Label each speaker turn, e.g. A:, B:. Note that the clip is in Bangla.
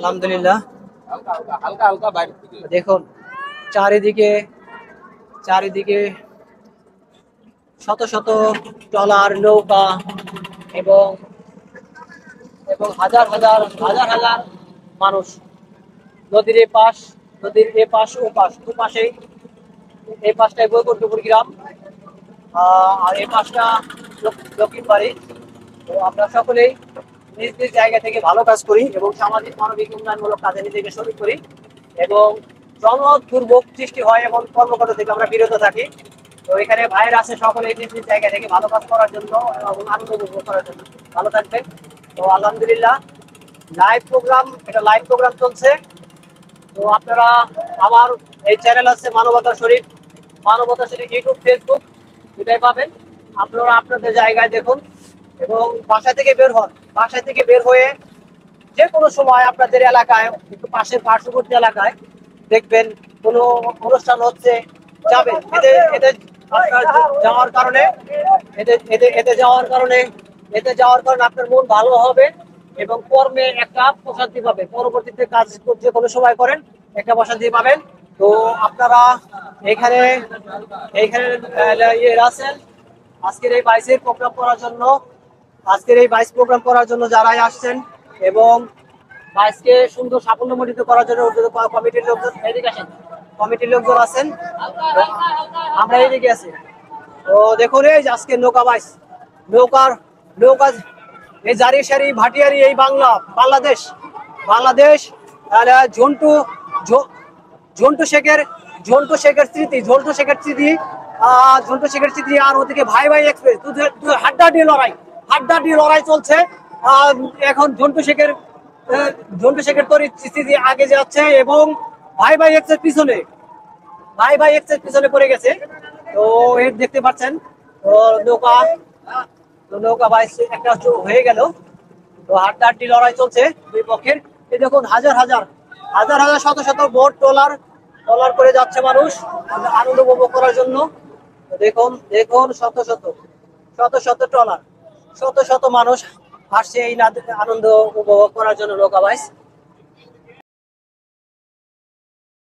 A: আলহামদুলিল্লাহ। দেখুন চারিদিকে চারিদিকে শত শত ট্রলার, নৌকা এবং এবং হাজার হাজার হাজার হাজার মানুষ। নদীর এপাশ, নদীর এপাশ ওপাশ দুপাশেই, এই পাশটায় বৈকুণ্ঠপুর গ্রাম আর এই পাশটা দক্ষিণবাড়ি। তো আমরা সকলেই নিজ নিজ জায়গা থেকে ভালো কাজ করি এবং সামাজিক মানবিক উন্নয়নমূলক কাজে নিজেকে শরিক করি এবং জন দুর্ভোগ সৃষ্টি হয় এমন কর্মকাণ্ড থেকে আমরা বিরত থাকি। তো এখানে ভাইয়ের আছে সকলেই নিজ নিজ জায়গা থেকে ভালো কাজ করার জন্য এবং আনন্দ উপভোগ করার জন্য। ভালো থাকবেন। তো আলহামদুলিল্লাহ লাইভ প্রোগ্রাম চলছে। তো আপনারা আমার এই চ্যানেল আছে মানবতা শরীফ ইউটিউব ফেসবুক দুটাই পাবেন। আপনারা আপনাদের জায়গায় দেখুন এবং বাসা থেকে বের হয়ে যে কোনো সময় আপনাদের এলাকায় একটু পার্শ্ববর্তী এলাকায় দেখবেন কোনো অনুষ্ঠান হচ্ছে, যাবেন। এতে আপনার যাওয়ার কারণে এতে যাওয়ার কারণে আপনার মন ভালো হবে এবং কর্মে একটা প্রশান্তি পাবেন। পরবর্তীতে কাজ যে কোনো সময় করেন একটা প্রশান্তি পাবেন। তো আপনারা এখানে আছেন আজকের এই বাইস প্রোগ্রাম করার জন্য যারাই আসছেন এবং বাইসকে সুন্দর সাফল্যমণ্ডিত করার জন্য কমিটির লোকজন আছেন। আমরা এইদিকে আছি। তো দেখুন এই যে আজকে নৌকা এই জারি সারি ভাটিয়ারি এই বাংলাদেশ ঝন্টু শেখের স্মৃতি আর ওদিকে ভাই ভাই এক্সপ্রেস হাড্ডাহাড্ডি লড়াই চলছে। এখন ঝন্টু শেখের স্মৃতি আগে যাচ্ছে এবং ভাই ভাই এক্সপ্রেস পিছনে পড়ে গেছে। তো এই দেখতে পাচ্ছেন। তো নৌকা বাইস একটা হয়ে গেল। তো হাড্ডাহাড্ডি লড়াই চলছে দুই পক্ষের। এই দেখুন হাজার হাজার শত শত বোট ট্রলার করে যাচ্ছে মানুষ আনন্দ উপভোগ করার জন্য। দেখুন শত শত ট্রলার, শত শত মানুষ আসছে এই আনন্দ উপভোগ করার জন্য নৌকা বাইস।